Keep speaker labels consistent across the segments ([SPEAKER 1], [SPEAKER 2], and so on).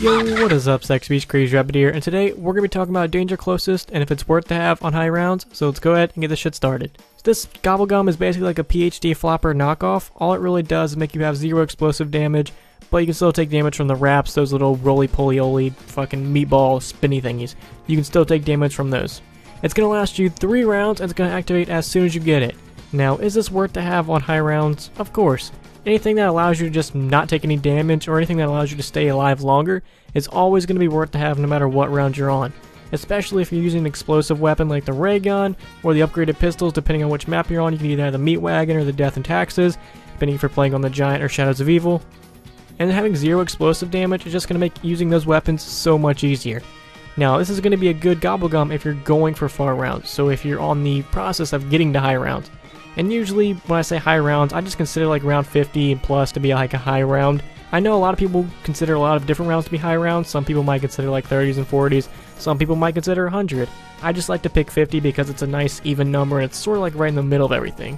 [SPEAKER 1] Yo, what is up, Sex Beast Crazy Rabbit here, and today we're going to be talking about danger closest and if it's worth to have on high rounds, so let's go ahead and get this shit started. So this Gobblegum is basically like a PhD flopper knockoff. All it really does is make you have 0 explosive damage, but you can still take damage from the wraps, those little roly-poly-oly fucking meatball spinny thingies. You can still take damage from those. It's going to last you 3 rounds and it's going to activate as soon as you get it. Now, is this worth to have on high rounds? Of course. Anything that allows you to just not take any damage or anything that allows you to stay alive longer is always going to be worth to have no matter what round you're on. Especially if you're using an explosive weapon like the ray gun or the upgraded pistols, depending on which map you're on. You can either have the meat wagon or the death and taxes, depending if you're playing on the giant or shadows of evil. And having 0 explosive damage is just going to make using those weapons so much easier. Now, this is going to be a good Gobblegum if you're going for far rounds, so if you're on the process of getting to high rounds. And usually, when I say high rounds, I just consider like round 50 and plus to be like a high round. I know a lot of people consider a lot of different rounds to be high rounds. Some people might consider like 30s and 40s. Some people might consider 100. I just like to pick 50 because it's a nice even number and it's sort of like right in the middle of everything.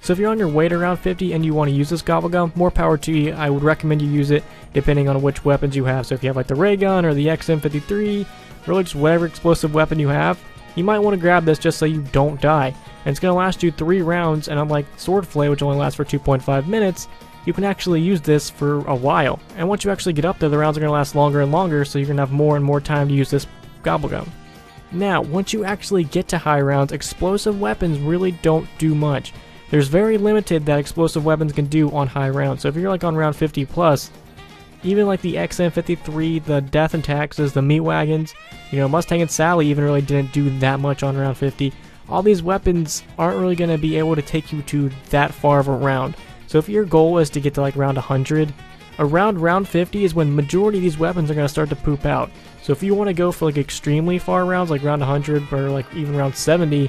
[SPEAKER 1] So if you're on your way to round 50 and you want to use this Gobblegum, more power to you. I would recommend you use it depending on which weapons you have. So if you have like the ray gun or the XM53, really just whatever explosive weapon you have, you might want to grab this just so you don't die. And it's going to last you 3 rounds, and unlike Sword Flay, which only lasts for 2.5 minutes, you can actually use this for a while. And once you actually get up there, the rounds are going to last longer and longer, so you're going to have more and more time to use this Gobblegum. Now, once you actually get to high rounds, explosive weapons really don't do much. There's very limited that explosive weapons can do on high rounds, so if you're like on round 50 plus, even like the XM53, the Death and Taxes, the Meat Wagons, you know, Mustang and Sally even really didn't do that much on round 50. All these weapons aren't really going to be able to take you to that far of a round. So if your goal is to get to like round 100, around round 50 is when majority of these weapons are going to start to poop out. So if you want to go for like extremely far rounds, like round 100 or like even round 70,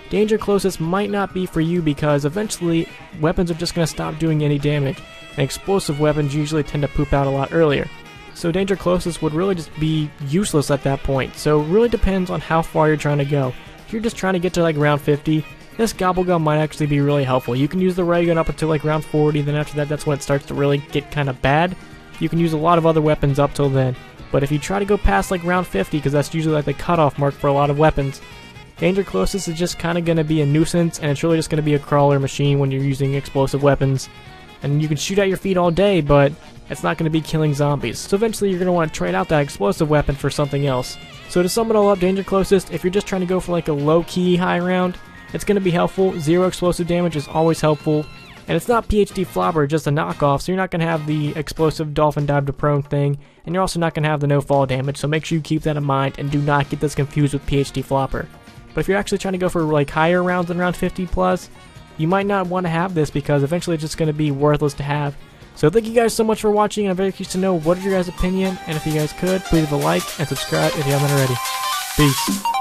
[SPEAKER 1] danger closest might not be for you because eventually weapons are just going to stop doing any damage. And explosive weapons usually tend to poop out a lot earlier. So danger closest would really just be useless at that point. So it really depends on how far you're trying to go. If you're just trying to get to like round 50, this Gobblegum might actually be really helpful. You can use the ray gun up until like round 40, then after that, that's when it starts to really get kind of bad. You can use a lot of other weapons up till then. But if you try to go past like round 50, because that's usually like the cutoff mark for a lot of weapons, danger closest is just kind of going to be a nuisance, and it's really just going to be a crawler machine when you're using explosive weapons. And you can shoot at your feet all day, but it's not going to be killing zombies. So eventually you're going to want to trade out that explosive weapon for something else. So to sum it all up, danger closest, if you're just trying to go for like a low-key high round, it's going to be helpful. 0 explosive damage is always helpful. And it's not PhD flopper, just a knockoff, so you're not going to have the explosive dolphin dive to prone thing, and you're also not going to have the no fall damage, so make sure you keep that in mind and do not get this confused with PhD flopper. But if you're actually trying to go for like higher rounds than round 50 plus, you might not want to have this because eventually it's just going to be worthless to have. So thank you guys so much for watching, and I'm very curious to know what is your guys' opinion, and if you guys could, please leave a like and subscribe if you haven't already. Peace.